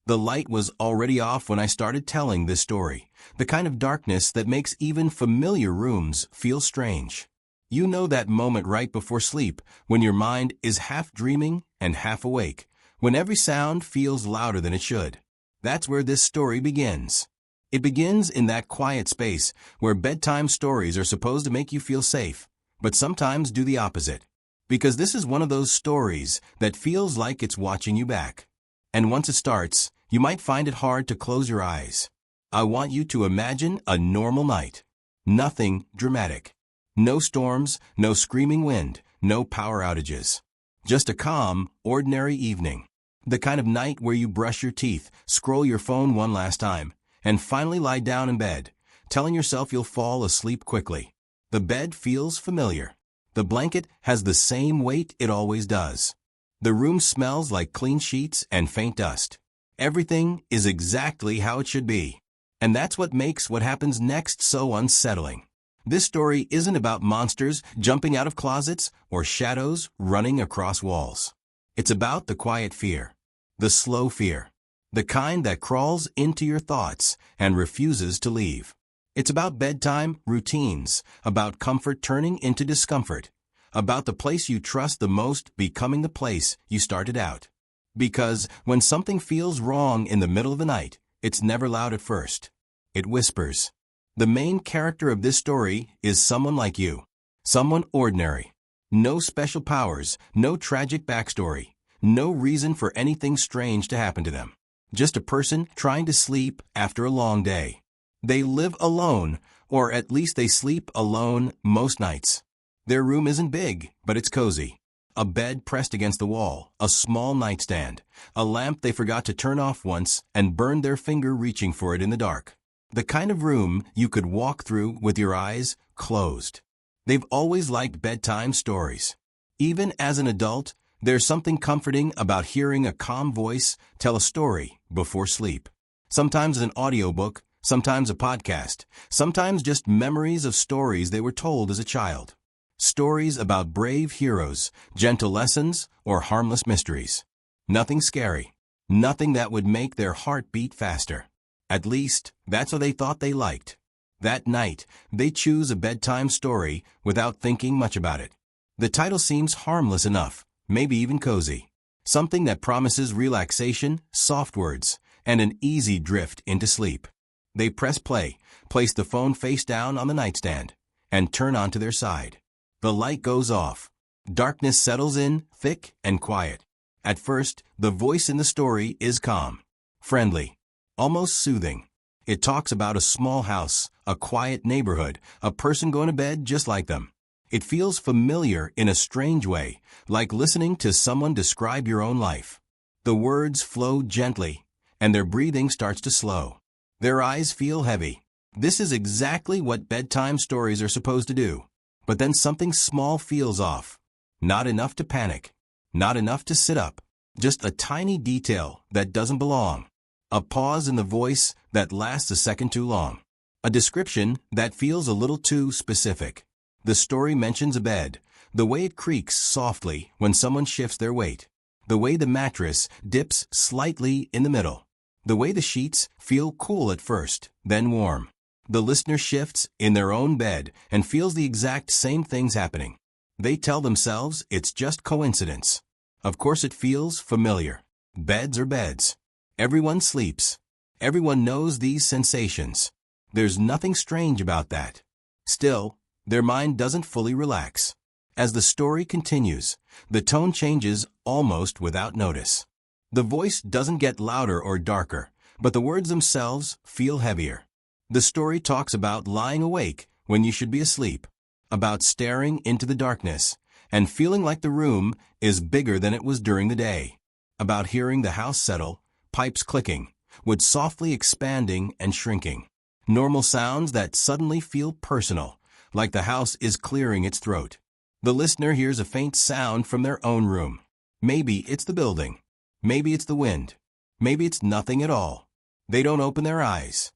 The light was already off when I started telling this story, the kind of darkness that makes even familiar rooms feel strange. You know that moment right before sleep, when your mind is half dreaming and half awake, when every sound feels louder than it should. That's where this story begins. It begins in that quiet space where bedtime stories are supposed to make you feel safe, but sometimes do the opposite. Because this is one of those stories that feels like it's watching you back. And once it starts, you might find it hard to close your eyes. I want you to imagine a normal night. Nothing dramatic. No storms, no screaming wind, no power outages. Just a calm, ordinary evening. The kind of night where you brush your teeth, scroll your phone one last time, and finally lie down in bed, telling yourself you'll fall asleep quickly. The bed feels familiar. The blanket has the same weight it always does. The room smells like clean sheets and faint dust. Everything is exactly how it should be. And that's what makes what happens next so unsettling. This story isn't about monsters jumping out of closets or shadows running across walls. It's about the quiet fear, the slow fear, the kind that crawls into your thoughts and refuses to leave. It's about bedtime routines, about comfort turning into discomfort, about the place you trust the most becoming the place you started out. Because when something feels wrong in the middle of the night, it's never loud at first. It whispers. The main character of this story is someone like you. Someone ordinary. No special powers, no tragic backstory, no reason for anything strange to happen to them. Just a person trying to sleep after a long day. They live alone, or at least they sleep alone most nights. Their room isn't big, but it's cozy. A bed pressed against the wall, a small nightstand, a lamp they forgot to turn off once and burned their finger reaching for it in the dark. The kind of room you could walk through with your eyes closed. They've always liked bedtime stories. Even as an adult, there's something comforting about hearing a calm voice tell a story before sleep. Sometimes an audiobook, sometimes a podcast, sometimes just memories of stories they were told as a child. Stories about brave heroes, gentle lessons, or harmless mysteries. Nothing scary. Nothing that would make their heart beat faster. At least, that's what they thought they liked. That night, they choose a bedtime story without thinking much about it. The title seems harmless enough, maybe even cozy. Something that promises relaxation, soft words, and an easy drift into sleep. They press play, place the phone face down on the nightstand, and turn onto their side. The light goes off. Darkness settles in, thick and quiet. At first, the voice in the story is calm, friendly, almost soothing. It talks about a small house, a quiet neighborhood, a person going to bed just like them. It feels familiar in a strange way, like listening to someone describe your own life. The words flow gently, and their breathing starts to slow. Their eyes feel heavy. This is exactly what bedtime stories are supposed to do. But then something small feels off. Not enough to panic. Not enough to sit up. Just a tiny detail that doesn't belong. A pause in the voice that lasts a second too long. A description that feels a little too specific. The story mentions a bed, the way it creaks softly when someone shifts their weight. The way the mattress dips slightly in the middle. The way the sheets feel cool at first, then warm. The listener shifts in their own bed and feels the exact same things happening. They tell themselves it's just coincidence. Of course it feels familiar. Beds are beds. Everyone sleeps. Everyone knows these sensations. There's nothing strange about that. Still, their mind doesn't fully relax. As the story continues, the tone changes almost without notice. The voice doesn't get louder or darker, but the words themselves feel heavier. The story talks about lying awake when you should be asleep, about staring into the darkness and feeling like the room is bigger than it was during the day, about hearing the house settle, pipes clicking, wood softly expanding and shrinking, normal sounds that suddenly feel personal, like the house is clearing its throat. The listener hears a faint sound from their own room. Maybe it's the building. Maybe it's the wind. Maybe it's nothing at all. They don't open their eyes.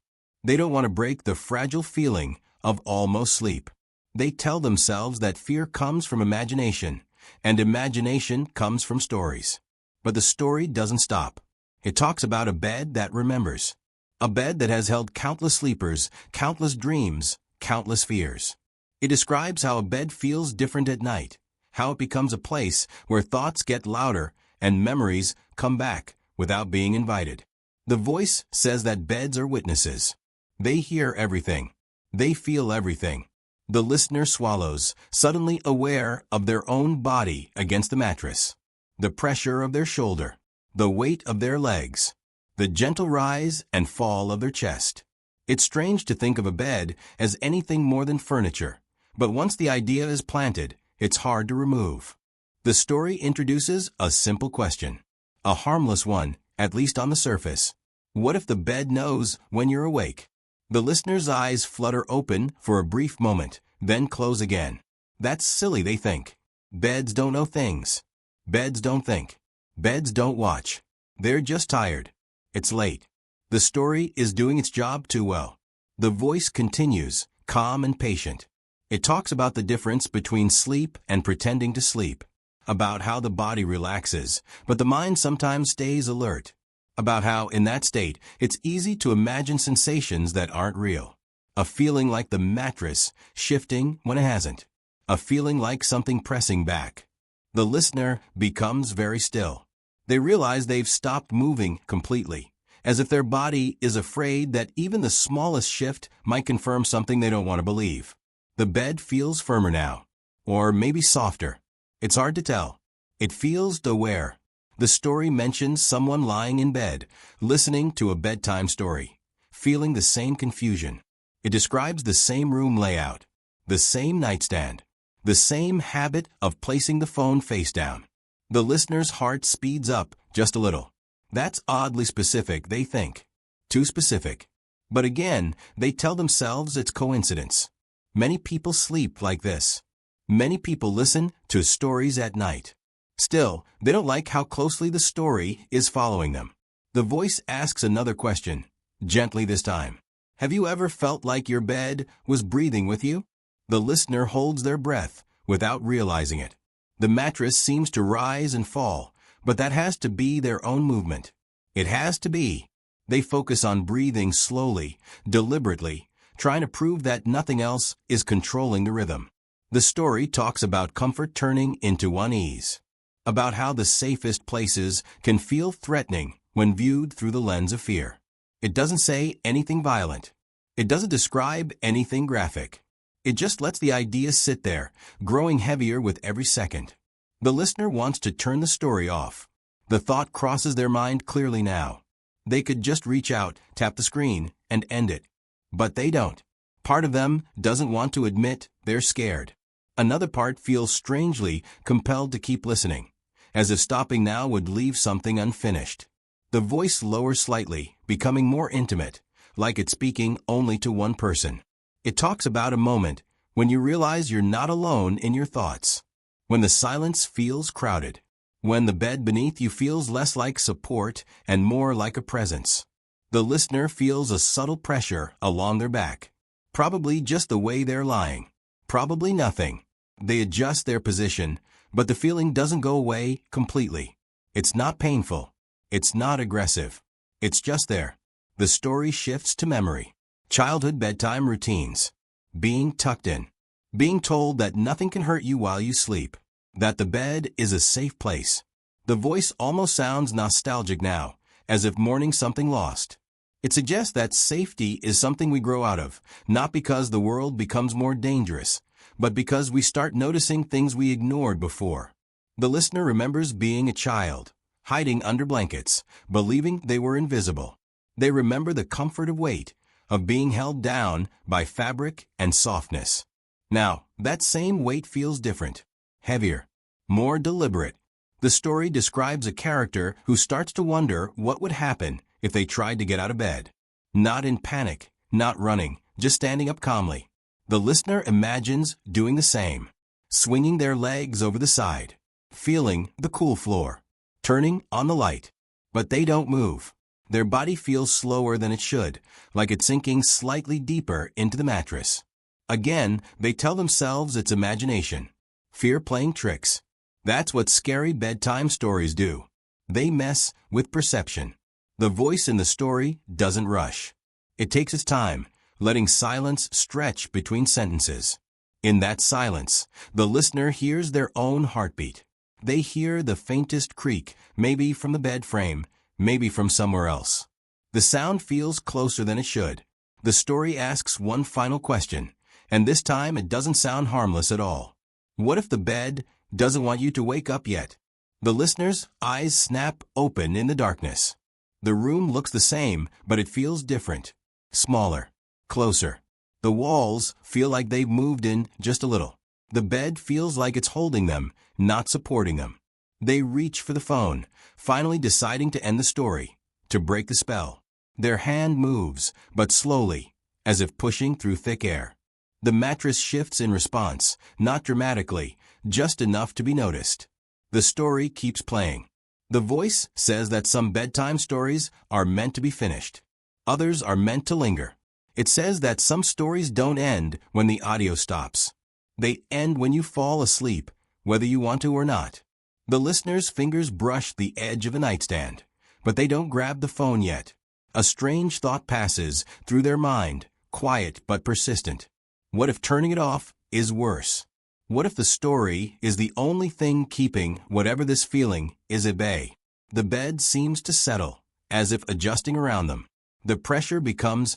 They don't want to break the fragile feeling of almost sleep. They tell themselves that fear comes from imagination, and imagination comes from stories. But the story doesn't stop. It talks about a bed that remembers. A bed that has held countless sleepers, countless dreams, countless fears. It describes how a bed feels different at night, how it becomes a place where thoughts get louder and memories come back without being invited. The voice says that beds are witnesses. They hear everything. They feel everything. The listener swallows, suddenly aware of their own body against the mattress, the pressure of their shoulder, the weight of their legs, the gentle rise and fall of their chest. It's strange to think of a bed as anything more than furniture, but once the idea is planted, it's hard to remove. The story introduces a simple question, a harmless one, at least on the surface. What if the bed knows when you're awake? The listener's eyes flutter open for a brief moment, then close again. That's silly, they think. Beds don't know things. Beds don't think. Beds don't watch. They're just tired. It's late. The story is doing its job too well. The voice continues, calm and patient. It talks about the difference between sleep and pretending to sleep, about how the body relaxes, but the mind sometimes stays alert, about how, in that state, it's easy to imagine sensations that aren't real. A feeling like the mattress shifting when it hasn't. A feeling like something pressing back. The listener becomes very still. They realize they've stopped moving completely, as if their body is afraid that even the smallest shift might confirm something they don't want to believe. The bed feels firmer now, or maybe softer. It's hard to tell. It feels aware. The story mentions someone lying in bed, listening to a bedtime story, feeling the same confusion. It describes the same room layout, the same nightstand, the same habit of placing the phone face down. The listener's heart speeds up just a little. That's oddly specific, they think. Too specific. But again, they tell themselves it's coincidence. Many people sleep like this. Many people listen to stories at night. Still, they don't like how closely the story is following them. The voice asks another question, gently this time. Have you ever felt like your bed was breathing with you? The listener holds their breath without realizing it. The mattress seems to rise and fall, but that has to be their own movement. It has to be. They focus on breathing slowly, deliberately, trying to prove that nothing else is controlling the rhythm. The story talks about comfort turning into unease, about how the safest places can feel threatening when viewed through the lens of fear. It doesn't say anything violent. It doesn't describe anything graphic. It just lets the idea sit there, growing heavier with every second. The listener wants to turn the story off. The thought crosses their mind clearly now. They could just reach out, tap the screen, and end it. But they don't. Part of them doesn't want to admit they're scared. Another part feels strangely compelled to keep listening, as if stopping now would leave something unfinished. The voice lowers slightly, becoming more intimate, like it's speaking only to one person. It talks about a moment when you realize you're not alone in your thoughts, when the silence feels crowded, when the bed beneath you feels less like support and more like a presence. The listener feels a subtle pressure along their back, probably just the way they're lying, probably nothing. They adjust their position, but the feeling doesn't go away completely. It's not painful. It's not aggressive. It's just there. The story shifts to memory. Childhood bedtime routines. Being tucked in. Being told that nothing can hurt you while you sleep. That the bed is a safe place. The voice almost sounds nostalgic now, as if mourning something lost. It suggests that safety is something we grow out of, not because the world becomes more dangerous, but because we start noticing things we ignored before. The listener remembers being a child, hiding under blankets, believing they were invisible. They remember the comfort of weight, of being held down by fabric and softness. Now, that same weight feels different, heavier, more deliberate. The story describes a character who starts to wonder what would happen if they tried to get out of bed. Not in panic, not running, just standing up calmly. The listener imagines doing the same, swinging their legs over the side, feeling the cool floor, turning on the light. But they don't move. Their body feels slower than it should, like it's sinking slightly deeper into the mattress. Again, they tell themselves it's imagination, fear playing tricks. That's what scary bedtime stories do. They mess with perception. The voice in the story doesn't rush. It takes its time, letting silence stretch between sentences. In that silence, the listener hears their own heartbeat. They hear the faintest creak, maybe from the bed frame, maybe from somewhere else. The sound feels closer than it should. The story asks one final question, and this time it doesn't sound harmless at all. What if the bed doesn't want you to wake up yet? The listener's eyes snap open in the darkness. The room looks the same, but it feels different. Smaller. Closer. The walls feel like they've moved in just a little. The bed feels like it's holding them, not supporting them. They reach for the phone, finally deciding to end the story, to break the spell. Their hand moves, but slowly, as if pushing through thick air. The mattress shifts in response, not dramatically, just enough to be noticed. The story keeps playing. The voice says that some bedtime stories are meant to be finished. Others are meant to linger. It says that some stories don't end when the audio stops. They end when you fall asleep, whether you want to or not. The listener's fingers brush the edge of a nightstand, but they don't grab the phone yet. A strange thought passes through their mind, quiet but persistent. What if turning it off is worse? What if the story is the only thing keeping whatever this feeling is at bay? The bed seems to settle, as if adjusting around them. The pressure becomes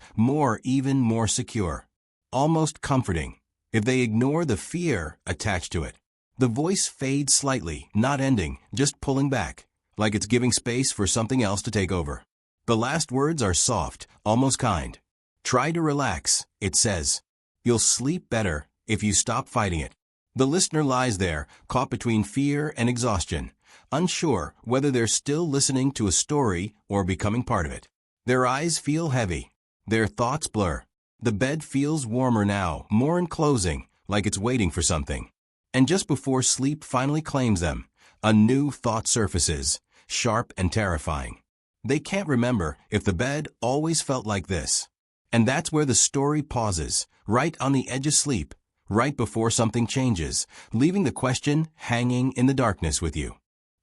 even more secure, almost comforting, if they ignore the fear attached to it. The voice fades slightly, not ending, just pulling back, like it's giving space for something else to take over. The last words are soft, almost kind. Try to relax, it says. You'll sleep better if you stop fighting it. The listener lies there, caught between fear and exhaustion, unsure whether they're still listening to a story or becoming part of it. Their eyes feel heavy. Their thoughts blur. The bed feels warmer now, more enclosing, like it's waiting for something. And just before sleep finally claims them, a new thought surfaces, sharp and terrifying. They can't remember if the bed always felt like this. And that's where the story pauses, right on the edge of sleep, right before something changes, leaving the question hanging in the darkness with you.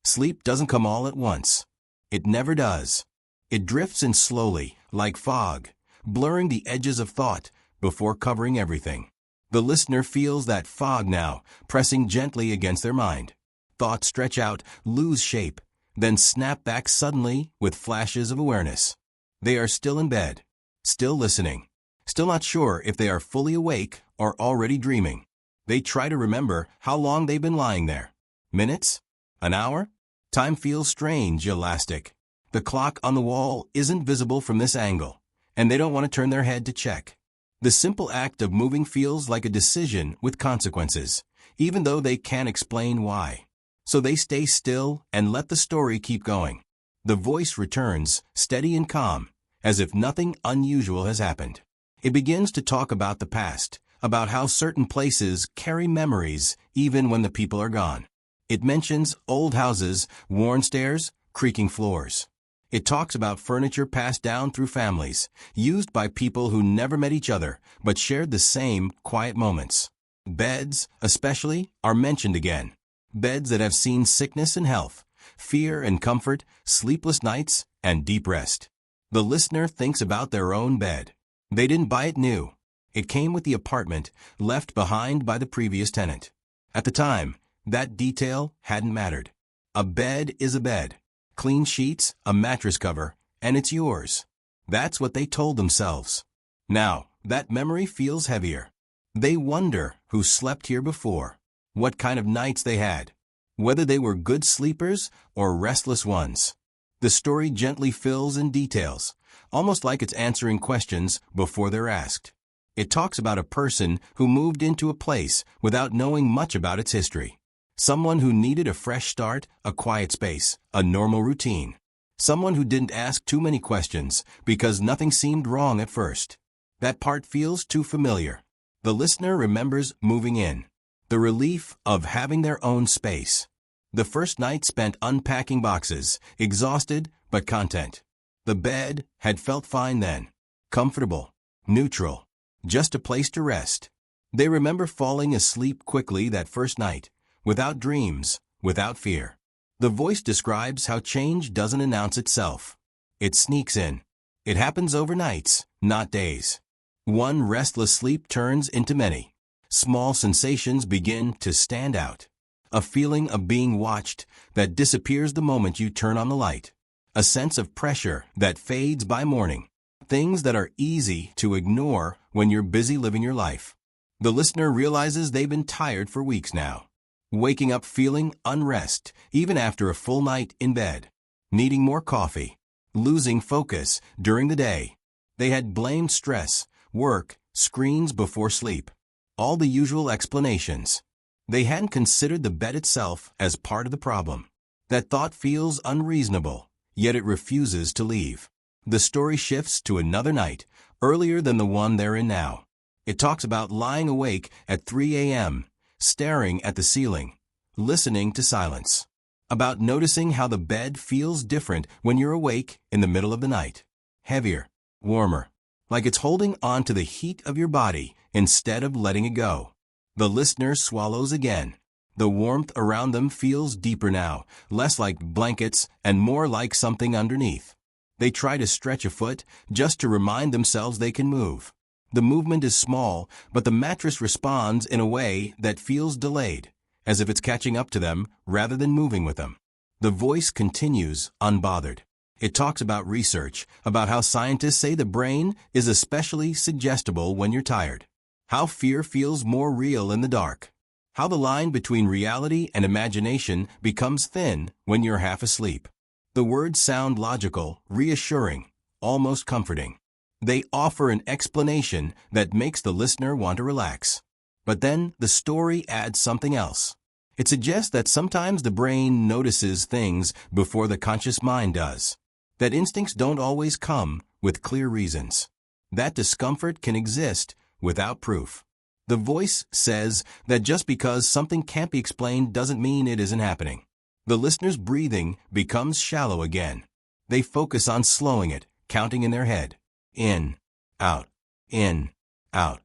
Sleep doesn't come all at once. It never does. It drifts in slowly, like fog, blurring the edges of thought before covering everything. The listener feels that fog now, pressing gently against their mind. Thoughts stretch out, lose shape, then snap back suddenly with flashes of awareness. They are still in bed, still listening, still not sure if they are fully awake or already dreaming. They try to remember how long they've been lying there. Minutes? An hour? Time feels strange, elastic. The clock on the wall isn't visible from this angle, and they don't want to turn their head to check. The simple act of moving feels like a decision with consequences, even though they can't explain why. So they stay still and let the story keep going. The voice returns, steady and calm, as if nothing unusual has happened. It begins to talk about the past, about how certain places carry memories even when the people are gone. It mentions old houses, worn stairs, creaking floors. It talks about furniture passed down through families, used by people who never met each other, but shared the same quiet moments. Beds, especially, are mentioned again. Beds that have seen sickness and health, fear and comfort, sleepless nights, and deep rest. The listener thinks about their own bed. They didn't buy it new. It came with the apartment, left behind by the previous tenant. At the time, that detail hadn't mattered. A bed is a bed. Clean sheets, a mattress cover, and it's yours. That's what they told themselves. Now, that memory feels heavier. They wonder who slept here before, what kind of nights they had, whether they were good sleepers or restless ones. The story gently fills in details, almost like it's answering questions before they're asked. It talks about a person who moved into a place without knowing much about its history. Someone who needed a fresh start, a quiet space, a normal routine. Someone who didn't ask too many questions because nothing seemed wrong at first. That part feels too familiar. The listener remembers moving in. The relief of having their own space. The first night spent unpacking boxes, exhausted but content. The bed had felt fine then. Comfortable, neutral, just a place to rest. They remember falling asleep quickly that first night. Without dreams, without fear. The voice describes how change doesn't announce itself. It sneaks in. It happens over nights, not days. One restless sleep turns into many. Small sensations begin to stand out. A feeling of being watched that disappears the moment you turn on the light. A sense of pressure that fades by morning. Things that are easy to ignore when you're busy living your life. The listener realizes they've been tired for weeks now. Waking up feeling unrest, even after a full night in bed. Needing more coffee. Losing focus during the day. They had blamed stress, work, screens before sleep. All the usual explanations. They hadn't considered the bed itself as part of the problem. That thought feels unreasonable, yet it refuses to leave. The story shifts to another night, earlier than the one they're in now. It talks about lying awake at 3 a.m., staring at the ceiling, listening to silence. About noticing how the bed feels different when you're awake in the middle of the night. Heavier, warmer, like it's holding on to the heat of your body instead of letting it go. The listener swallows again. The warmth around them feels deeper now, less like blankets and more like something underneath. They try to stretch a foot just to remind themselves they can move. The movement is small, but the mattress responds in a way that feels delayed, as if it's catching up to them rather than moving with them. The voice continues unbothered. It talks about research, about how scientists say the brain is especially suggestible when you're tired. How fear feels more real in the dark. How the line between reality and imagination becomes thin when you're half asleep. The words sound logical, reassuring, almost comforting. They offer an explanation that makes the listener want to relax. But then the story adds something else. It suggests that sometimes the brain notices things before the conscious mind does. That instincts don't always come with clear reasons. That discomfort can exist without proof. The voice says that just because something can't be explained doesn't mean it isn't happening. The listener's breathing becomes shallow again. They focus on slowing it, counting in their head. In, out, in, out.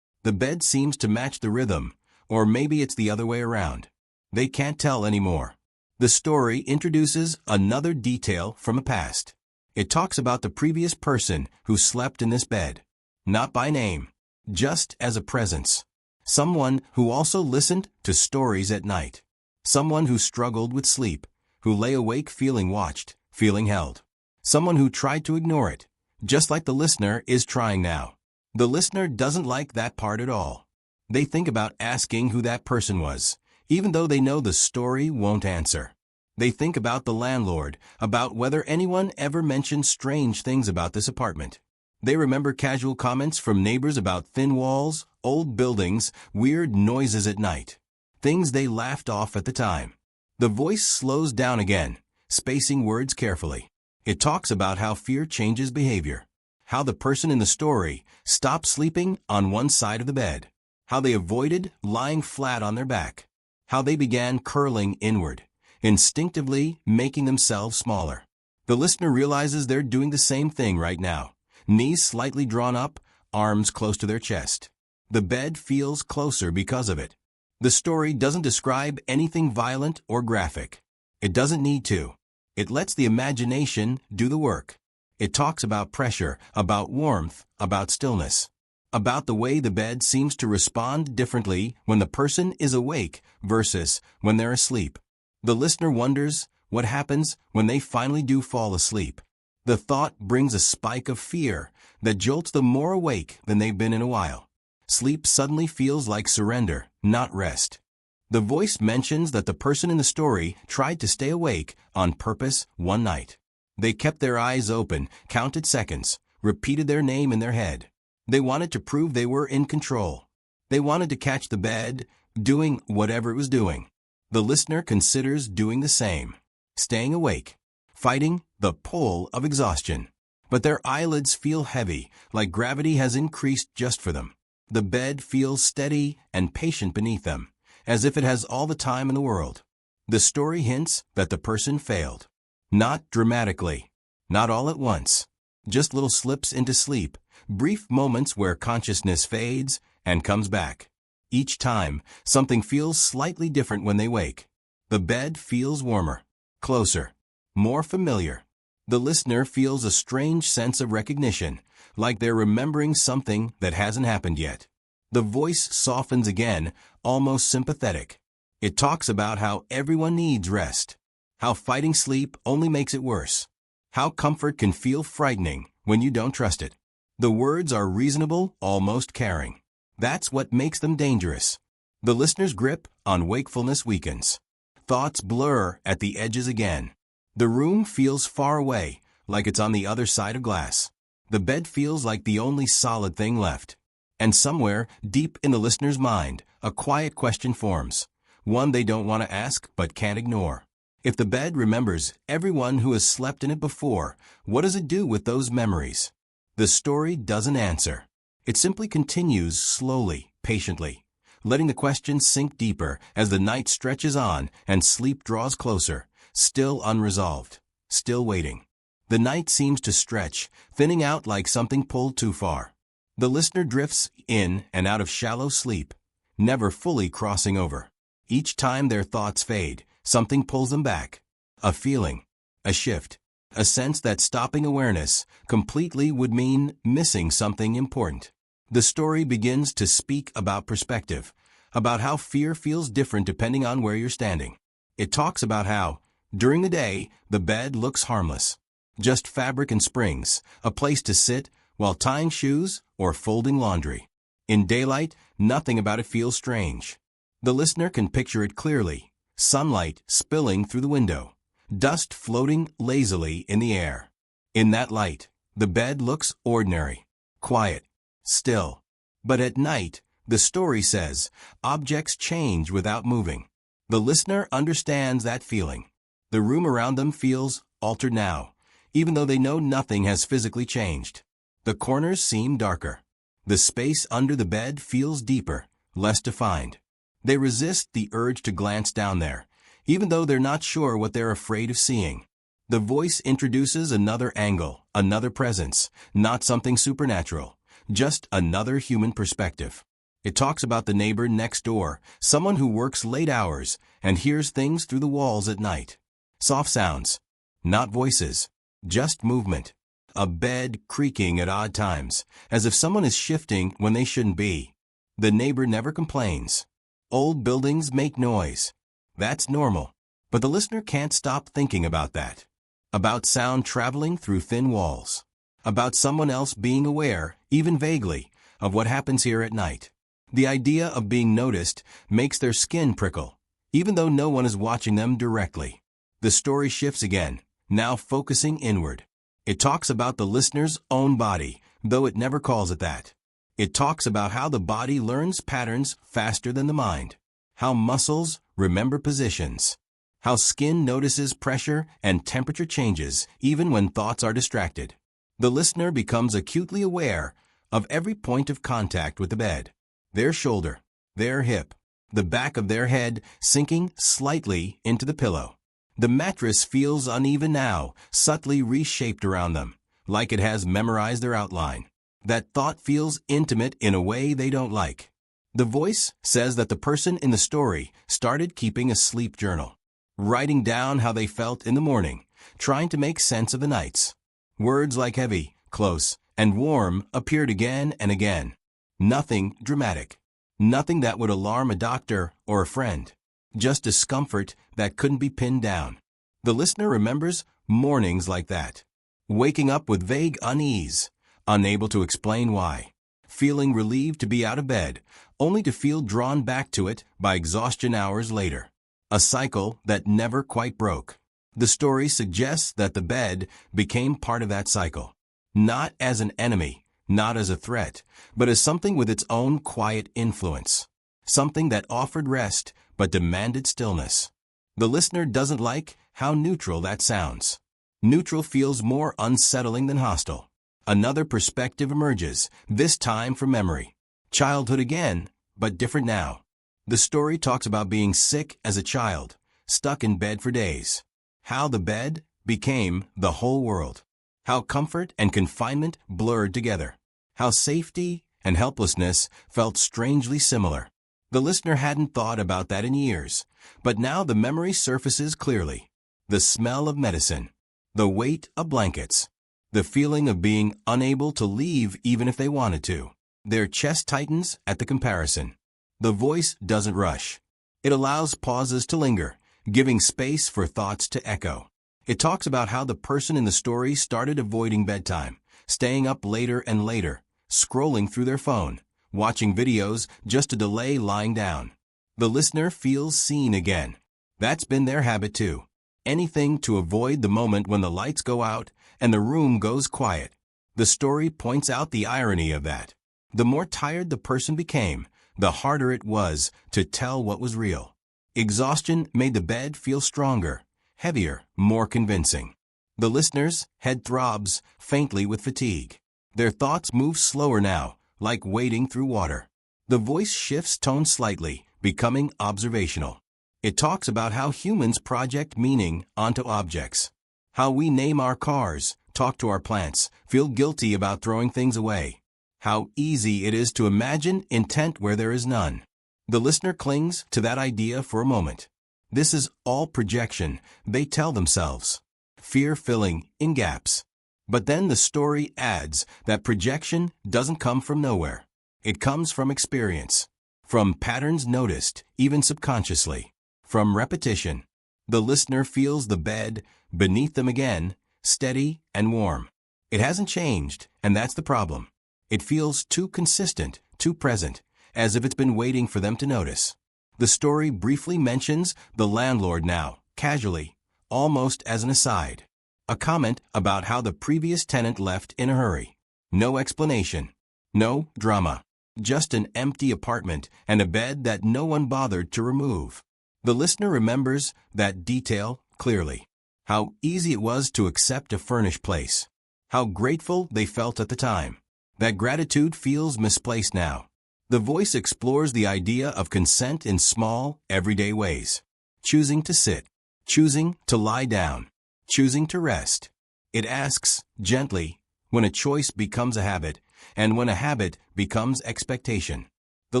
The bed seems to match the rhythm, or maybe it's the other way around. They can't tell anymore. The story introduces another detail from the past. It talks about the previous person who slept in this bed. Not by name, just as a presence. Someone who also listened to stories at night. Someone who struggled with sleep, who lay awake feeling watched, feeling held. Someone who tried to ignore it, just like the listener is trying now. The listener doesn't like that part at all. They think about asking who that person was, even though they know the story won't answer. They think about the landlord, about whether anyone ever mentioned strange things about this apartment. They remember casual comments from neighbors about thin walls, old buildings, weird noises at night. Things they laughed off at the time. The voice slows down again, spacing words carefully. It talks about how fear changes behavior. How the person in the story stopped sleeping on one side of the bed. How they avoided lying flat on their back. How they began curling inward, instinctively making themselves smaller. The listener realizes they're doing the same thing right now. Knees slightly drawn up, arms close to their chest. The bed feels closer because of it. The story doesn't describe anything violent or graphic. It doesn't need to. It lets the imagination do the work. It talks about pressure, about warmth, about stillness. About the way the bed seems to respond differently when the person is awake versus when they're asleep. The listener wonders what happens when they finally do fall asleep. The thought brings a spike of fear that jolts them more awake than they've been in a while. Sleep suddenly feels like surrender, not rest. The voice mentions that the person in the story tried to stay awake on purpose one night. They kept their eyes open, counted seconds, repeated their name in their head. They wanted to prove they were in control. They wanted to catch the bed, doing whatever it was doing. The listener considers doing the same, staying awake, fighting the pull of exhaustion. But their eyelids feel heavy, like gravity has increased just for them. The bed feels steady and patient beneath them, as if it has all the time in the world. The story hints that the person failed. Not dramatically, not all at once, just little slips into sleep, brief moments where consciousness fades and comes back. Each time, something feels slightly different when they wake. The bed feels warmer, closer, more familiar. The listener feels a strange sense of recognition, like they're remembering something that hasn't happened yet. The voice softens again, almost sympathetic. It talks about how everyone needs rest, how fighting sleep only makes it worse, how comfort can feel frightening when you don't trust it. The words are reasonable, almost caring. That's what makes them dangerous. The listener's grip on wakefulness weakens. Thoughts blur at the edges again. The room feels far away, like it's on the other side of glass. The bed feels like the only solid thing left. And somewhere, deep in the listener's mind, a quiet question forms, one they don't want to ask but can't ignore. If the bed remembers everyone who has slept in it before, what does it do with those memories? The story doesn't answer. It simply continues slowly, patiently, letting the question sink deeper as the night stretches on and sleep draws closer, still unresolved, still waiting. The night seems to stretch, thinning out like something pulled too far. The listener drifts in and out of shallow sleep, never fully crossing over. Each time their thoughts fade, something pulls them back. A feeling, a shift, a sense that stopping awareness completely would mean missing something important. The story begins to speak about perspective, about how fear feels different depending on where you're standing. It talks about how, during the day, the bed looks harmless. Just fabric and springs, a place to sit while tying shoes or folding laundry. In daylight, nothing about it feels strange. The listener can picture it clearly. Sunlight spilling through the window. Dust floating lazily in the air. In that light, the bed looks ordinary, quiet, still. But at night, the story says, objects change without moving. The listener understands that feeling. The room around them feels altered now, even though they know nothing has physically changed. The corners seem darker. The space under the bed feels deeper, less defined. They resist the urge to glance down there, even though they're not sure what they're afraid of seeing. The voice introduces another angle, another presence, not something supernatural, just another human perspective. It talks about the neighbor next door, someone who works late hours and hears things through the walls at night. Soft sounds, not voices, just movement. A bed creaking at odd times, as if someone is shifting when they shouldn't be. The neighbor never complains. Old buildings make noise. That's normal. But the listener can't stop thinking about that. About sound traveling through thin walls. About someone else being aware, even vaguely, of what happens here at night. The idea of being noticed makes their skin prickle, even though no one is watching them directly. The story shifts again, now focusing inward. It talks about the listener's own body, though it never calls it that. It talks about how the body learns patterns faster than the mind, how muscles remember positions, how skin notices pressure and temperature changes even when thoughts are distracted. The listener becomes acutely aware of every point of contact with the bed, their shoulder, their hip, the back of their head sinking slightly into the pillow. The mattress feels uneven now, subtly reshaped around them, like it has memorized their outline. That thought feels intimate in a way they don't like. The voice says that the person in the story started keeping a sleep journal, writing down how they felt in the morning, trying to make sense of the nights. Words like heavy, close, and warm appeared again and again. Nothing dramatic. Nothing that would alarm a doctor or a friend. Just discomfort that couldn't be pinned down. The listener remembers mornings like that. Waking up with vague unease, unable to explain why. Feeling relieved to be out of bed, only to feel drawn back to it by exhaustion hours later. A cycle that never quite broke. The story suggests that the bed became part of that cycle. Not as an enemy, not as a threat, but as something with its own quiet influence. Something that offered rest, but demanded stillness. The listener doesn't like how neutral that sounds. Neutral feels more unsettling than hostile. Another perspective emerges, this time from memory. Childhood again, but different now. The story talks about being sick as a child, stuck in bed for days. How the bed became the whole world. How comfort and confinement blurred together. How safety and helplessness felt strangely similar. The listener hadn't thought about that in years, but now the memory surfaces clearly. The smell of medicine. The weight of blankets. The feeling of being unable to leave even if they wanted to. Their chest tightens at the comparison. The voice doesn't rush. It allows pauses to linger, giving space for thoughts to echo. It talks about how the person in the story started avoiding bedtime, staying up later and later, scrolling through their phone, watching videos just to delay lying down. The listener feels seen again. That's been their habit too. Anything to avoid the moment when the lights go out and the room goes quiet. The story points out the irony of that. The more tired the person became, the harder it was to tell what was real. Exhaustion made the bed feel stronger, heavier, more convincing. The listener's head throbs faintly with fatigue. Their thoughts move slower now, like wading through water. The voice shifts tone slightly, becoming observational. It talks about how humans project meaning onto objects. How we name our cars, talk to our plants, feel guilty about throwing things away. How easy it is to imagine intent where there is none. The listener clings to that idea for a moment. This is all projection, they tell themselves. Fear filling in gaps. But then the story adds that projection doesn't come from nowhere. It comes from experience. From patterns noticed, even subconsciously. From repetition. The listener feels the bed beneath them again, steady and warm. It hasn't changed, and that's the problem. It feels too consistent, too present, as if it's been waiting for them to notice. The story briefly mentions the landlord now, casually, almost as an aside. A comment about how the previous tenant left in a hurry. No explanation. No drama. Just an empty apartment and a bed that no one bothered to remove. The listener remembers that detail clearly. How easy it was to accept a furnished place. How grateful they felt at the time. That gratitude feels misplaced now. The voice explores the idea of consent in small, everyday ways. Choosing to sit. Choosing to lie down. Choosing to rest. It asks, gently, when a choice becomes a habit, and when a habit becomes expectation. The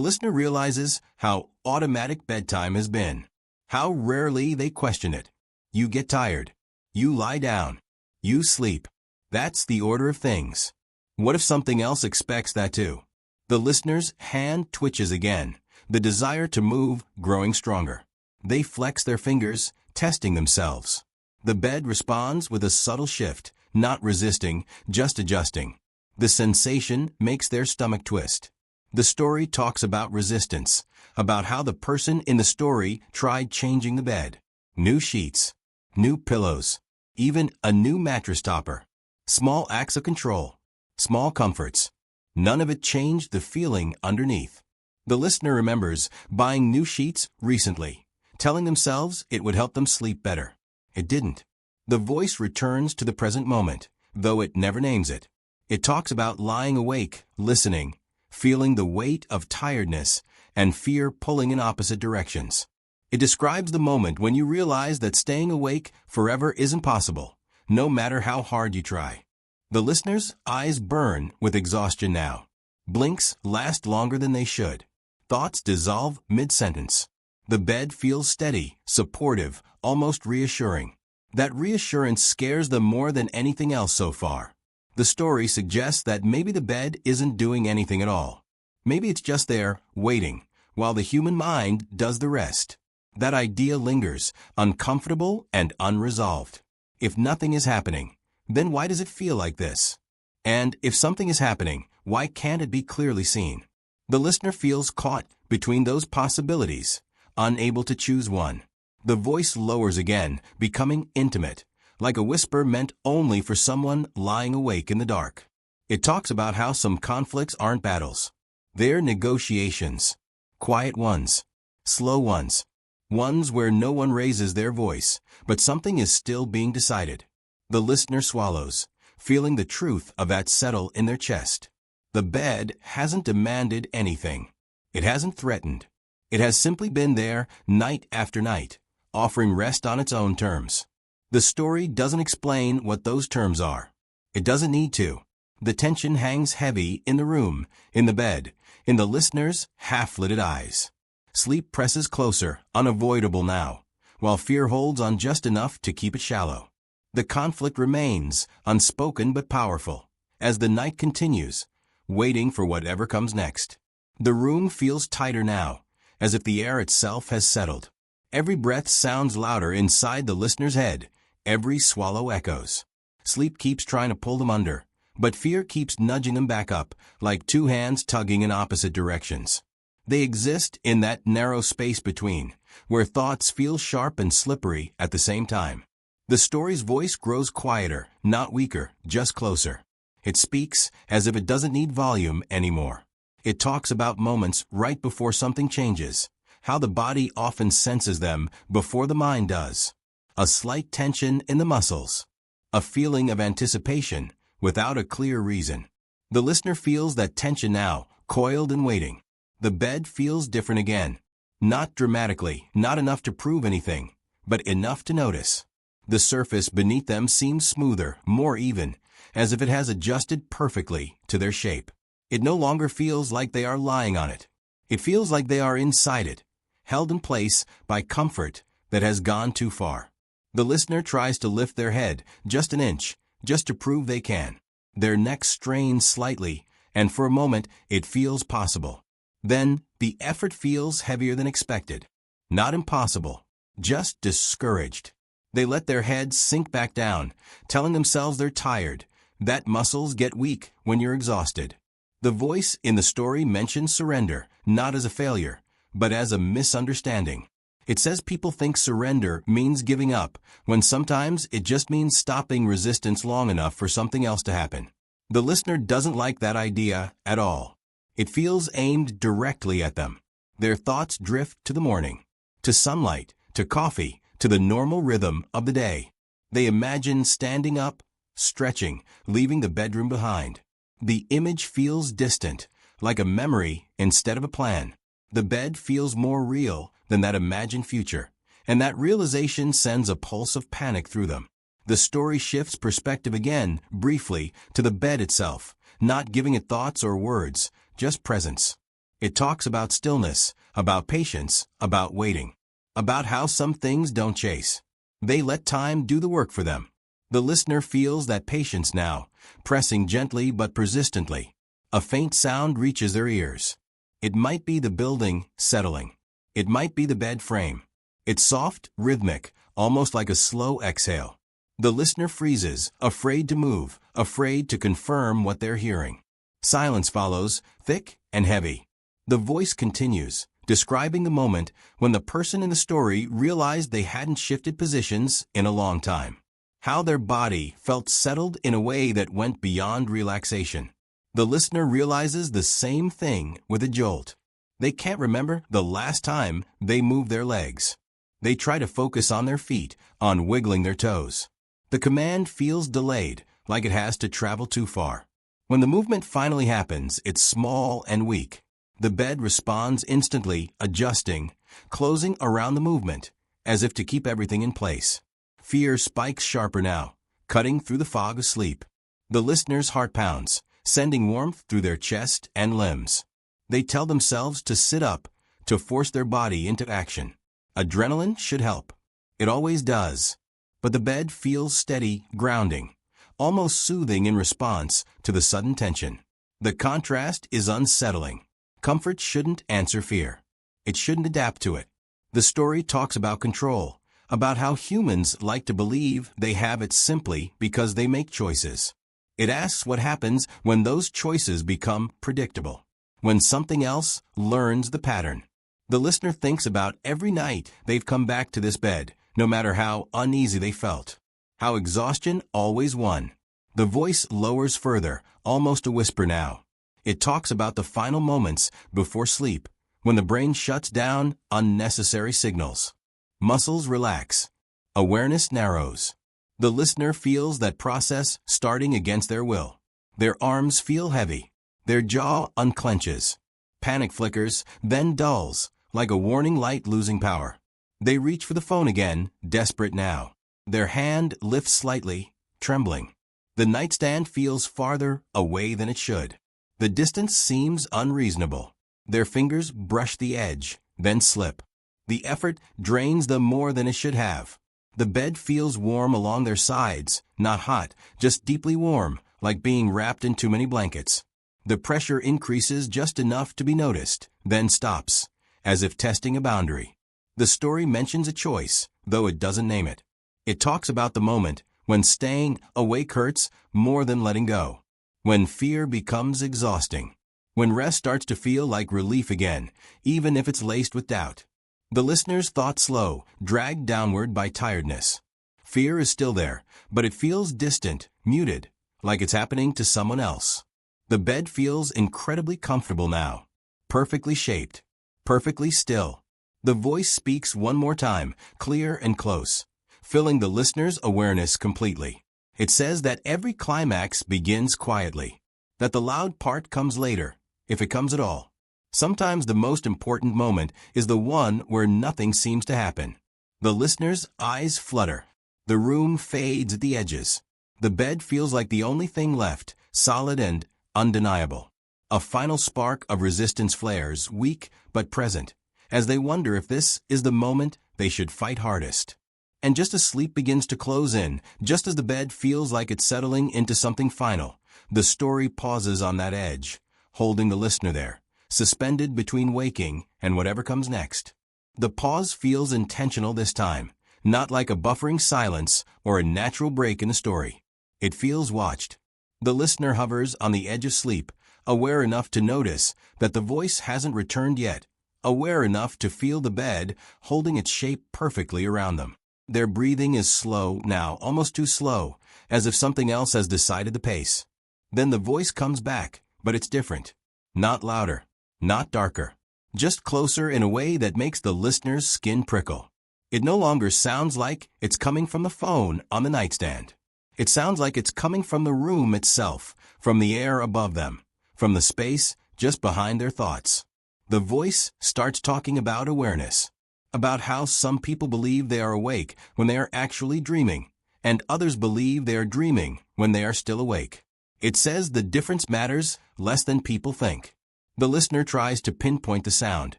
listener realizes how automatic bedtime has been. How rarely they question it. You get tired. You lie down. You sleep. That's the order of things. What if something else expects that too? The listener's hand twitches again, the desire to move growing stronger. They flex their fingers, testing themselves. The bed responds with a subtle shift, not resisting, just adjusting. The sensation makes their stomach twist. The story talks about resistance, about how the person in the story tried changing the bed. New sheets, new pillows, even a new mattress topper. Small acts of control, small comforts. None of it changed the feeling underneath. The listener remembers buying new sheets recently, telling themselves it would help them sleep better. It didn't. The voice returns to the present moment, though it never names it. It talks about lying awake, listening, feeling the weight of tiredness and fear pulling in opposite directions. It describes the moment when you realize that staying awake forever isn't possible, no matter how hard you try. The listener's eyes burn with exhaustion now. Blinks last longer than they should. Thoughts dissolve mid-sentence. The bed feels steady, supportive, almost reassuring. That reassurance scares them more than anything else so far. The story suggests that maybe the bed isn't doing anything at all. Maybe it's just there, waiting, while the human mind does the rest. That idea lingers, uncomfortable and unresolved. If nothing is happening, then why does it feel like this? And if something is happening, why can't it be clearly seen? The listener feels caught between those possibilities, unable to choose one. The voice lowers again, becoming intimate, like a whisper meant only for someone lying awake in the dark. It talks about how some conflicts aren't battles. They're negotiations. Quiet ones. Slow ones. Ones where no one raises their voice, but something is still being decided. The listener swallows, feeling the truth of that settle in their chest. The bed hasn't demanded anything. It hasn't threatened. It has simply been there night after night, offering rest on its own terms. The story doesn't explain what those terms are. It doesn't need to. The tension hangs heavy in the room, in the bed, in the listener's half-lidded eyes. Sleep presses closer, unavoidable now, while fear holds on just enough to keep it shallow. The conflict remains, unspoken but powerful, as the night continues, waiting for whatever comes next. The room feels tighter now, as if the air itself has settled. Every breath sounds louder inside the listener's head. Every swallow echoes. Sleep keeps trying to pull them under, but fear keeps nudging them back up, like two hands tugging in opposite directions. They exist in that narrow space between, where thoughts feel sharp and slippery at the same time. The story's voice grows quieter, not weaker, just closer. It speaks as if it doesn't need volume anymore. It talks about moments right before something changes, how the body often senses them before the mind does. A slight tension in the muscles. A feeling of anticipation without a clear reason. The listener feels that tension now, coiled and waiting. The bed feels different again. Not dramatically, not enough to prove anything, but enough to notice. The surface beneath them seems smoother, more even, as if it has adjusted perfectly to their shape. It no longer feels like they are lying on it. It feels like they are inside it, held in place by comfort that has gone too far. The listener tries to lift their head just an inch, just to prove they can. Their neck strains slightly, and for a moment it feels possible. Then, the effort feels heavier than expected. Not impossible, just discouraged. They let their heads sink back down, telling themselves they're tired, that muscles get weak when you're exhausted. The voice in the story mentions surrender, not as a failure, but as a misunderstanding. It says people think surrender means giving up, when sometimes it just means stopping resistance long enough for something else to happen. The listener doesn't like that idea at all. It feels aimed directly at them. Their thoughts drift to the morning, to sunlight, to coffee, to the normal rhythm of the day. They imagine standing up, stretching, leaving the bedroom behind. The image feels distant, like a memory instead of a plan. The bed feels more real than that imagined future, and that realization sends a pulse of panic through them. The story shifts perspective again, briefly, to the bed itself, not giving it thoughts or words, just presence. It talks about stillness, about patience, about waiting, about how some things don't chase. They let time do the work for them. The listener feels that patience now, pressing gently but persistently. A faint sound reaches their ears. It might be the building settling. It might be the bed frame. It's soft, rhythmic, almost like a slow exhale. The listener freezes, afraid to move, afraid to confirm what they're hearing. Silence follows, thick and heavy. The voice continues, describing the moment when the person in the story realized they hadn't shifted positions in a long time. How their body felt settled in a way that went beyond relaxation. The listener realizes the same thing with a jolt. They can't remember the last time they moved their legs. They try to focus on their feet, on wiggling their toes. The command feels delayed, like it has to travel too far. When the movement finally happens, it's small and weak. The bed responds instantly, adjusting, closing around the movement, as if to keep everything in place. Fear spikes sharper now, cutting through the fog of sleep. The listener's heart pounds, sending warmth through their chest and limbs. They tell themselves to sit up, to force their body into action. Adrenaline should help. It always does. But the bed feels steady, grounding, almost soothing in response to the sudden tension. The contrast is unsettling. Comfort shouldn't answer fear. It shouldn't adapt to it. The story talks about control, about how humans like to believe they have it simply because they make choices. It asks what happens when those choices become predictable, when something else learns the pattern. The listener thinks about every night they've come back to this bed, no matter how uneasy they felt, how exhaustion always won. The voice lowers further, almost a whisper now. It talks about the final moments before sleep, when the brain shuts down unnecessary signals. Muscles relax. Awareness narrows. The listener feels that process starting against their will. Their arms feel heavy. Their jaw unclenches. Panic flickers, then dulls, like a warning light losing power. They reach for the phone again, desperate now. Their hand lifts slightly, trembling. The nightstand feels farther away than it should. The distance seems unreasonable. Their fingers brush the edge, then slip. The effort drains them more than it should have. The bed feels warm along their sides, not hot, just deeply warm, like being wrapped in too many blankets. The pressure increases just enough to be noticed, then stops, as if testing a boundary. The story mentions a choice, though it doesn't name it. It talks about the moment when staying awake hurts more than letting go, when fear becomes exhausting, when rest starts to feel like relief again, even if it's laced with doubt. The listener's thoughts slow, dragged downward by tiredness. Fear is still there, but it feels distant, muted, like it's happening to someone else. The bed feels incredibly comfortable now, perfectly shaped, perfectly still. The voice speaks one more time, clear and close, filling the listener's awareness completely. It says that every climax begins quietly, that the loud part comes later, if it comes at all. Sometimes the most important moment is the one where nothing seems to happen. The listener's eyes flutter. The room fades at the edges. The bed feels like the only thing left, solid and undeniable. A final spark of resistance flares, weak but present, as they wonder if this is the moment they should fight hardest. And just as sleep begins to close in, just as the bed feels like it's settling into something final, the story pauses on that edge, holding the listener there, suspended between waking and whatever comes next. The pause feels intentional this time, not like a buffering silence or a natural break in the story. It feels watched. The listener hovers on the edge of sleep, aware enough to notice that the voice hasn't returned yet, aware enough to feel the bed holding its shape perfectly around them. Their breathing is slow now, almost too slow, as if something else has decided the pace. Then the voice comes back, but it's different. Not louder, not darker, just closer in a way that makes the listener's skin prickle. It no longer sounds like it's coming from the phone on the nightstand. It sounds like it's coming from the room itself, from the air above them, from the space just behind their thoughts. The voice starts talking about awareness, about how some people believe they are awake when they are actually dreaming, and others believe they are dreaming when they are still awake. It says the difference matters less than people think. The listener tries to pinpoint the sound,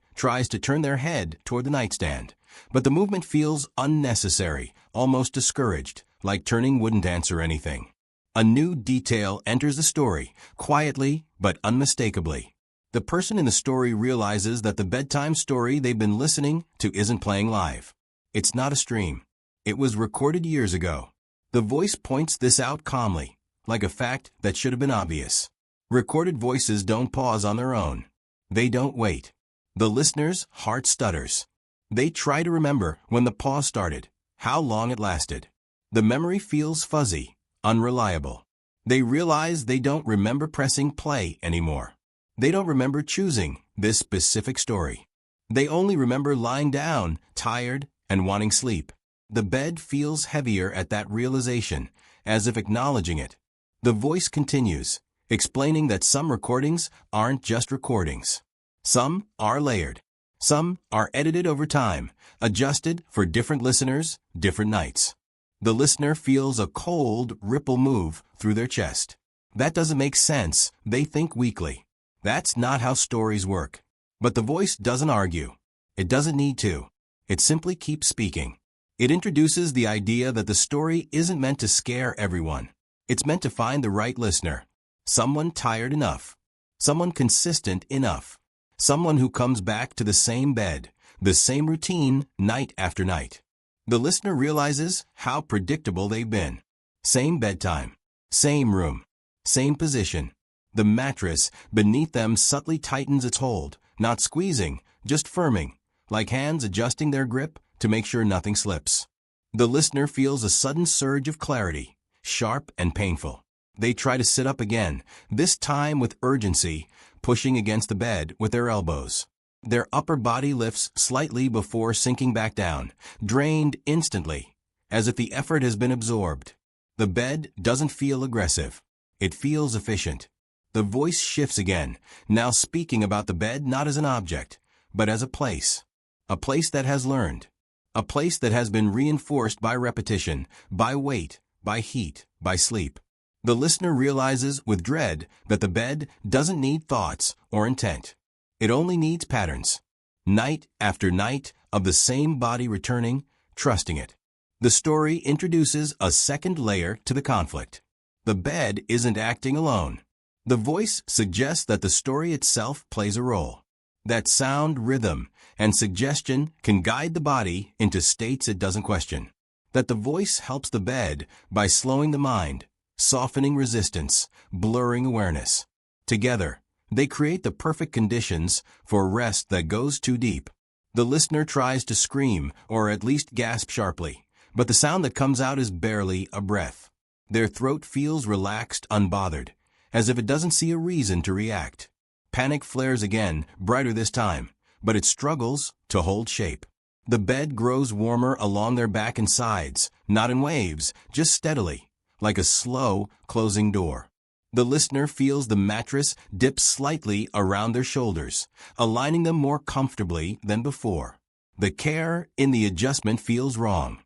tries to turn their head toward the nightstand, but the movement feels unnecessary, almost discouraged, like turning wouldn't answer anything. A new detail enters the story, quietly but unmistakably. The person in the story realizes that the bedtime story they've been listening to isn't playing live. It's not a stream. It was recorded years ago. The voice points this out calmly, like a fact that should have been obvious. Recorded voices don't pause on their own. They don't wait. The listener's heart stutters. They try to remember when the pause started, how long it lasted. The memory feels fuzzy, unreliable. They realize they don't remember pressing play anymore. They don't remember choosing this specific story. They only remember lying down, tired, and wanting sleep. The bed feels heavier at that realization, as if acknowledging it. The voice continues, explaining that some recordings aren't just recordings. Some are layered. Some are edited over time, adjusted for different listeners, different nights. The listener feels a cold ripple move through their chest. That doesn't make sense, they think weakly. That's not how stories work. But the voice doesn't argue. It doesn't need to. It simply keeps speaking. It introduces the idea that the story isn't meant to scare everyone. It's meant to find the right listener. Someone tired enough. Someone consistent enough. Someone who comes back to the same bed, the same routine, night after night. The listener realizes how predictable they've been. Same bedtime. Same room. Same position. The mattress beneath them subtly tightens its hold, not squeezing, just firming, like hands adjusting their grip to make sure nothing slips. The listener feels a sudden surge of clarity, sharp and painful. They try to sit up again, this time with urgency, pushing against the bed with their elbows. Their upper body lifts slightly before sinking back down, drained instantly, as if the effort has been absorbed. The bed doesn't feel aggressive. It feels efficient. The voice shifts again, now speaking about the bed not as an object, but as a place. A place that has learned. A place that has been reinforced by repetition, by weight, by heat, by sleep. The listener realizes with dread that the bed doesn't need thoughts or intent. It only needs patterns. Night after night of the same body returning, trusting it. The story introduces a second layer to the conflict. The bed isn't acting alone. The voice suggests that the story itself plays a role. That sound, rhythm, and suggestion can guide the body into states it doesn't question. That the voice helps the bed by slowing the mind, softening resistance, blurring awareness. Together, they create the perfect conditions for rest that goes too deep. The listener tries to scream or at least gasp sharply, but the sound that comes out is barely a breath. Their throat feels relaxed, unbothered, as if it doesn't see a reason to react. Panic flares again, brighter this time, but it struggles to hold shape. The bed grows warmer along their back and sides, not in waves, just steadily, like a slow closing door. The listener feels the mattress dip slightly around their shoulders, aligning them more comfortably than before. The care in the adjustment feels wrong.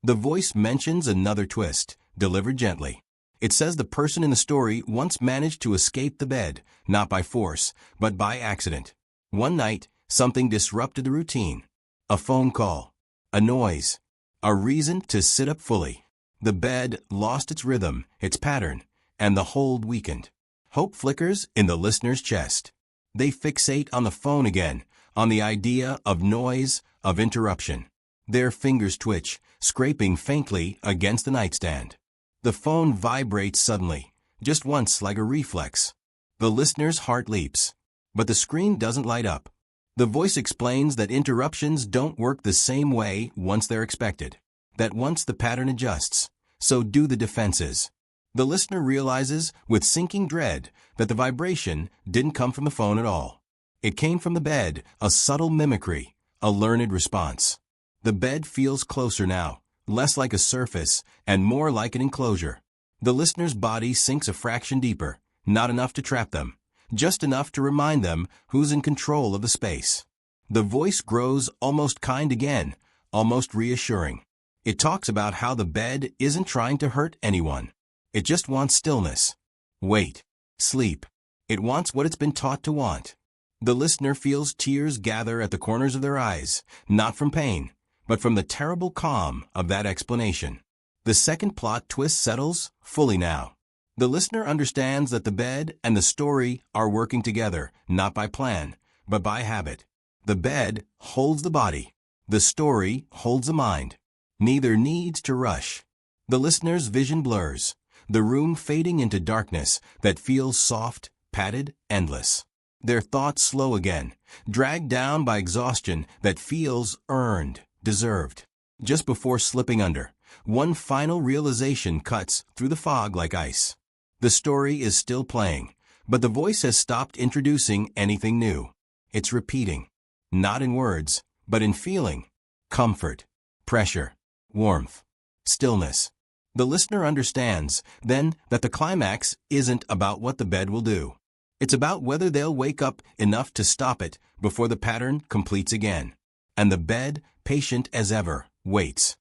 The voice mentions another twist, delivered gently. It says the person in the story once managed to escape the bed, not by force, but by accident. One night, something disrupted the routine. A phone call, a noise, a reason to sit up fully. The bed lost its rhythm, its pattern, and the hold weakened. Hope flickers in the listener's chest. They fixate on the phone again, on the idea of noise, of interruption. Their fingers twitch, scraping faintly against the nightstand. The phone vibrates suddenly, just once like a reflex. The listener's heart leaps, but the screen doesn't light up. The voice explains that interruptions don't work the same way once they're expected. That once the pattern adjusts, so do the defenses. The listener realizes with sinking dread that the vibration didn't come from the phone at all. It came from the bed, a subtle mimicry, a learned response. The bed feels closer now, less like a surface and more like an enclosure. The listener's body sinks a fraction deeper, not enough to trap them, just enough to remind them who's in control of the space. The voice grows almost kind again, almost reassuring. It talks about how the bed isn't trying to hurt anyone. It just wants stillness, wait, sleep. It wants what it's been taught to want. The listener feels tears gather at the corners of their eyes, not from pain, but from the terrible calm of that explanation. The second plot twist settles fully now. The listener understands that the bed and the story are working together, not by plan, but by habit. The bed holds the body. The story holds the mind. Neither needs to rush. The listener's vision blurs, the room fading into darkness that feels soft, padded, endless. Their thoughts slow again, dragged down by exhaustion that feels earned, deserved. Just before slipping under, one final realization cuts through the fog like ice. The story is still playing, but the voice has stopped introducing anything new. It's repeating, not in words, but in feeling. Comfort, pressure, warmth, stillness. The listener understands, then, that the climax isn't about what the bed will do. It's about whether they'll wake up enough to stop it before the pattern completes again. And the bed, patient as ever, waits.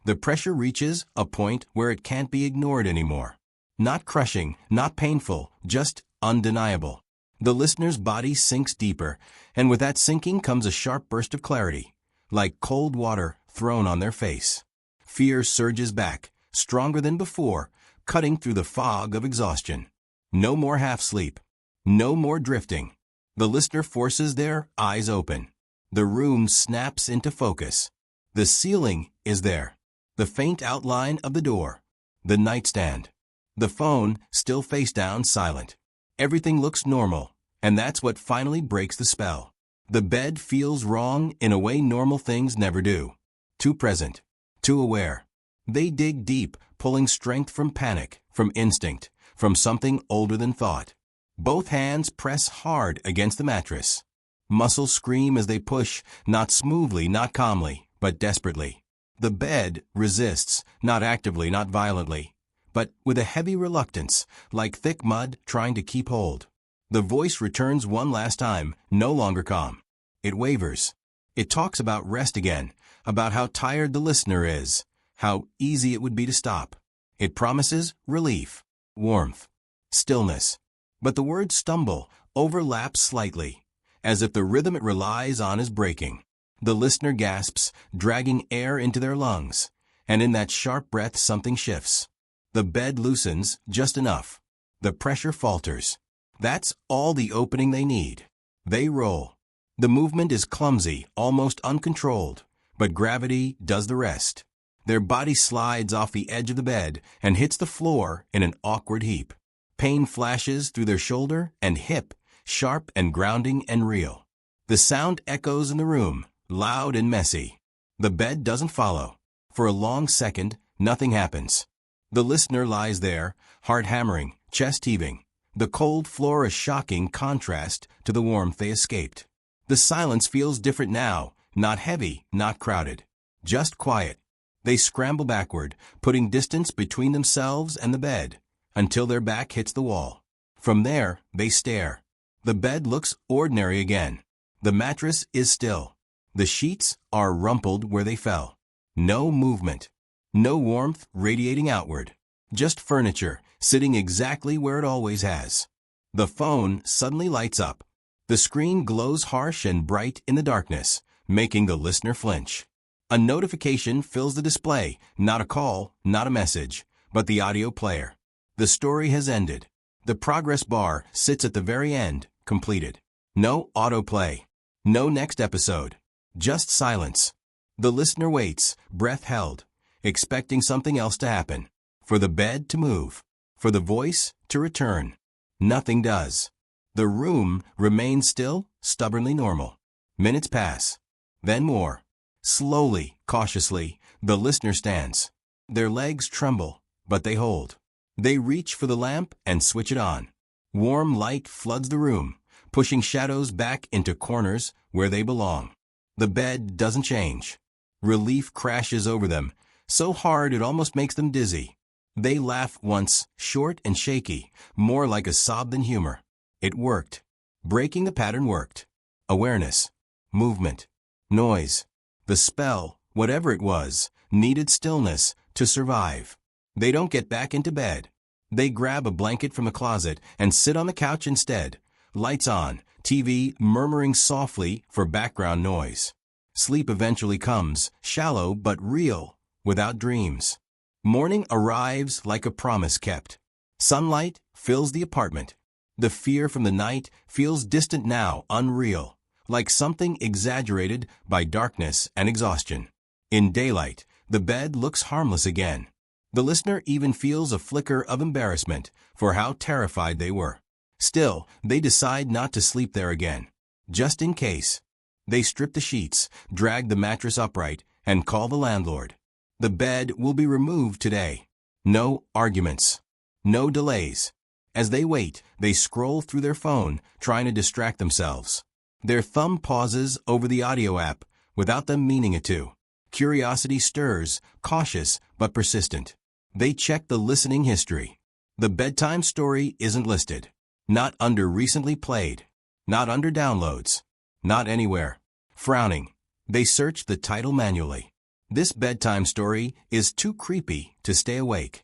The pressure reaches a point where it can't be ignored anymore. Not crushing, not painful, just undeniable. The listener's body sinks deeper, and with that sinking comes a sharp burst of clarity, like cold water thrown on their face. Fear surges back, stronger than before, cutting through the fog of exhaustion. No more half-sleep. No more drifting. The listener forces their eyes open. The room snaps into focus. The ceiling is there. The faint outline of the door. The nightstand. The phone, still face down, silent. Everything looks normal, and that's what finally breaks the spell. The bed feels wrong in a way normal things never do. Too present. Too aware. They dig deep, pulling strength from panic, from instinct, from something older than thought. Both hands press hard against the mattress. Muscles scream as they push, not smoothly, not calmly, but desperately. The bed resists, not actively, not violently, but with a heavy reluctance, like thick mud trying to keep hold. The voice returns one last time, no longer calm. It wavers. It talks about rest again, about how tired the listener is, how easy it would be to stop. It promises relief, warmth, stillness. But the words stumble, overlap slightly, as if the rhythm it relies on is breaking. The listener gasps, dragging air into their lungs, and in that sharp breath something shifts. The bed loosens just enough. The pressure falters. That's all the opening they need. They roll. The movement is clumsy, almost uncontrolled, but gravity does the rest. Their body slides off the edge of the bed and hits the floor in an awkward heap. Pain flashes through their shoulder and hip, sharp and grounding and real. The sound echoes in the room, loud and messy. The bed doesn't follow. For a long second, nothing happens. The listener lies there, heart hammering, chest heaving. The cold floor a shocking contrast to the warmth they escaped. The silence feels different now, not heavy, not crowded. Just quiet. They scramble backward, putting distance between themselves and the bed, until their back hits the wall. From there, they stare. The bed looks ordinary again. The mattress is still. The sheets are rumpled where they fell. No movement. No warmth radiating outward. Just furniture, sitting exactly where it always has. The phone suddenly lights up. The screen glows harsh and bright in the darkness, making the listener flinch. A notification fills the display, not a call, not a message, but the audio player. The story has ended. The progress bar sits at the very end, completed. No autoplay. No next episode. Just silence. The listener waits, breath held, expecting something else to happen. For the bed to move. For the voice to return. Nothing does. The room remains still, stubbornly normal. Minutes pass. Then more. Slowly, cautiously, the listener stands. Their legs tremble, but they hold. They reach for the lamp and switch it on. Warm light floods the room, pushing shadows back into corners where they belong. The bed doesn't change. Relief crashes over them, so hard it almost makes them dizzy. They laugh once, short and shaky, more like a sob than humor. It worked. Breaking the pattern worked. Awareness. Movement. Noise. The spell, whatever it was, needed stillness to survive. They don't get back into bed. They grab a blanket from the closet and sit on the couch instead. Lights on, TV murmuring softly for background noise. Sleep eventually comes, shallow but real, without dreams. Morning arrives like a promise kept. Sunlight fills the apartment. The fear from the night feels distant now, unreal, like something exaggerated by darkness and exhaustion. In daylight, the bed looks harmless again. The listener even feels a flicker of embarrassment for how terrified they were. Still, they decide not to sleep there again. Just in case. They strip the sheets, drag the mattress upright, and call the landlord. The bed will be removed today. No arguments. No delays. As they wait, they scroll through their phone, trying to distract themselves. Their thumb pauses over the audio app, without them meaning it to. Curiosity stirs, cautious but persistent. They check the listening history. The bedtime story isn't listed. Not under recently played. Not under downloads. Not anywhere. Frowning, they search the title manually. This bedtime story is too creepy to stay awake.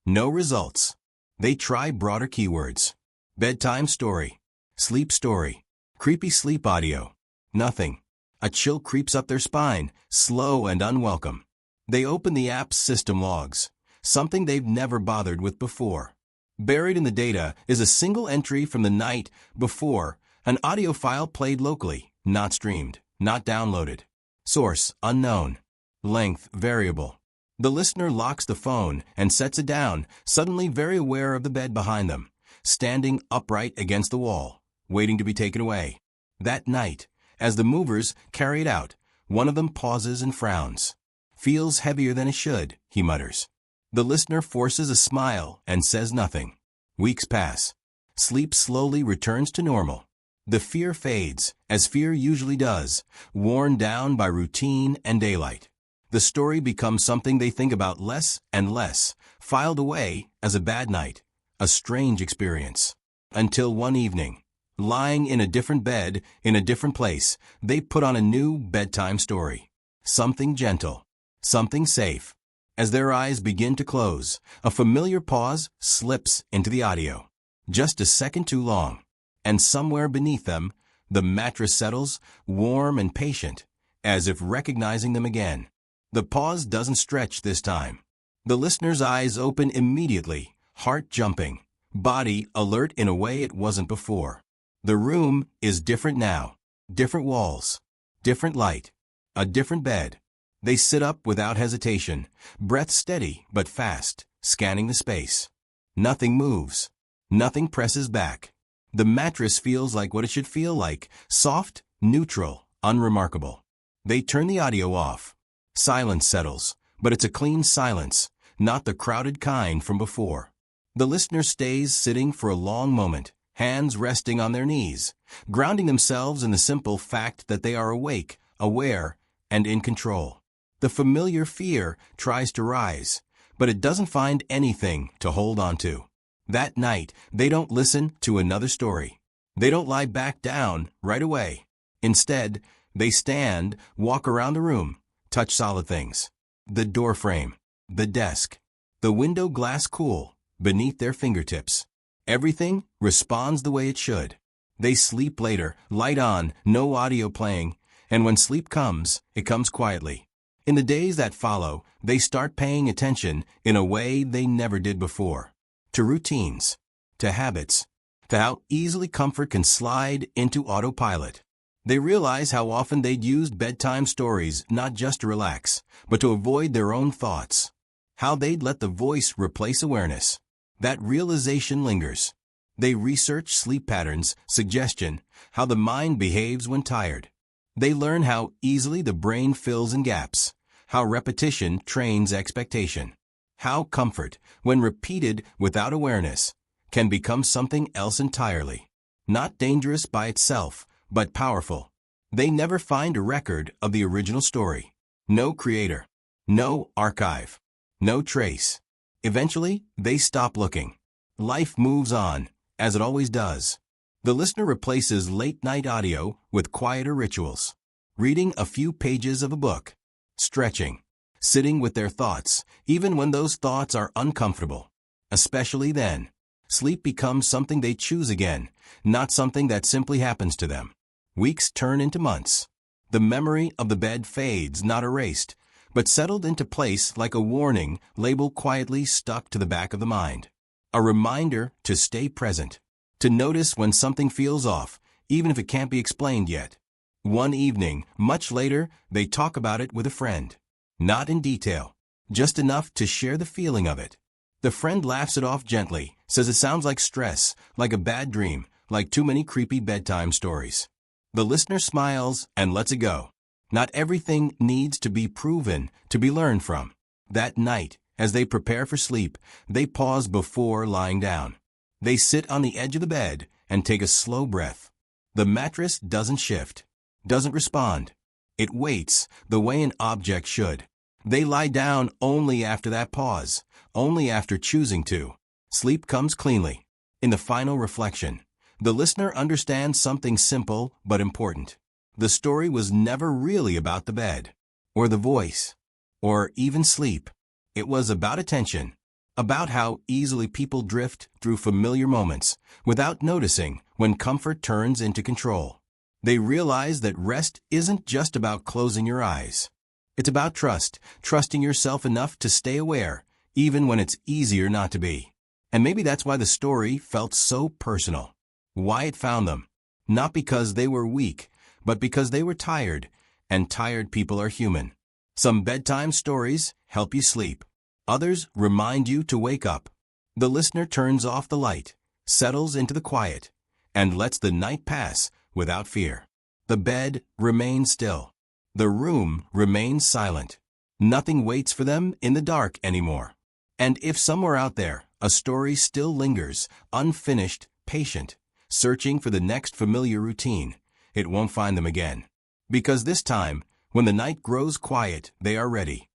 No results. They try broader keywords. Bedtime story. Sleep story. Creepy sleep audio. Nothing. A chill creeps up their spine, slow and unwelcome. They open the app's system logs, something they've never bothered with before. Buried in the data is a single entry from the night before, an audio file played locally, not streamed, not downloaded. Source unknown. Length variable. The listener locks the phone and sets it down, suddenly very aware of the bed behind them, standing upright against the wall, waiting to be taken away. That night, as the movers carry it out, one of them pauses and frowns. Feels heavier than it should, he mutters. The listener forces a smile and says nothing. Weeks pass. Sleep slowly returns to normal. The fear fades, as fear usually does, worn down by routine and daylight. The story becomes something they think about less and less, filed away as a bad night, a strange experience. Until one evening, lying in a different bed, in a different place, they put on a new bedtime story. Something gentle, something safe. As their eyes begin to close, a familiar pause slips into the audio. Just a second too long. And somewhere beneath them, the mattress settles, warm and patient, as if recognizing them again. The pause doesn't stretch this time. The listener's eyes open immediately, heart jumping, body alert in a way it wasn't before. The room is different now. Different walls, different light, a different bed. They sit up without hesitation, breath steady but fast, scanning the space. Nothing moves. Nothing presses back. The mattress feels like what it should feel like, soft, neutral, unremarkable. They turn the audio off. Silence settles, but it's a clean silence, not the crowded kind from before. The listener stays sitting for a long moment, hands resting on their knees, grounding themselves in the simple fact that they are awake, aware, and in control. The familiar fear tries to rise, but it doesn't find anything to hold on to. That night, they don't listen to another story. They don't lie back down right away. Instead, they stand, walk around the room, touch solid things. The door frame, the desk, the window glass cool beneath their fingertips. Everything responds the way it should. They sleep later, light on, no audio playing, and when sleep comes, it comes quietly. In the days that follow, they start paying attention in a way they never did before. To routines, to habits, to how easily comfort can slide into autopilot. They realize how often they'd used bedtime stories not just to relax, but to avoid their own thoughts. How they'd let the voice replace awareness. That realization lingers. They research sleep patterns, suggestion, how the mind behaves when tired. They learn how easily the brain fills in gaps, how repetition trains expectation, how comfort, when repeated without awareness, can become something else entirely. Not dangerous by itself, but powerful. They never find a record of the original story. No creator. No archive. No trace. Eventually, they stop looking. Life moves on, as it always does. The listener replaces late-night audio with quieter rituals. Reading a few pages of a book. Stretching. Sitting with their thoughts, even when those thoughts are uncomfortable. Especially then. Sleep becomes something they choose again, not something that simply happens to them. Weeks turn into months. The memory of the bed fades, not erased, but settled into place like a warning label quietly stuck to the back of the mind. A reminder to stay present, to notice when something feels off, even if it can't be explained yet. One evening, much later, they talk about it with a friend. Not in detail, just enough to share the feeling of it. The friend laughs it off gently, says it sounds like stress, like a bad dream, like too many creepy bedtime stories. The listener smiles and lets it go. Not everything needs to be proven, to be learned from. That night, as they prepare for sleep, they pause before lying down. They sit on the edge of the bed and take a slow breath. The mattress doesn't shift, doesn't respond. It waits the way an object should. They lie down only after that pause, only after choosing to. Sleep comes cleanly. In the final reflection, the listener understands something simple but important. The story was never really about the bed, or the voice, or even sleep. It was about attention, about how easily people drift through familiar moments without noticing when comfort turns into control. They realize that rest isn't just about closing your eyes. It's about trust, trusting yourself enough to stay aware, even when it's easier not to be. And maybe that's why the story felt so personal. Why it found them. Not because they were weak, but because they were tired, and tired people are human. Some bedtime stories help you sleep. Others remind you to wake up. The listener turns off the light, settles into the quiet, and lets the night pass without fear. The bed remains still. The room remains silent. Nothing waits for them in the dark anymore. And if somewhere out there, a story still lingers, unfinished, patient, searching for the next familiar routine, it won't find them again. Because this time, when the night grows quiet, they are ready.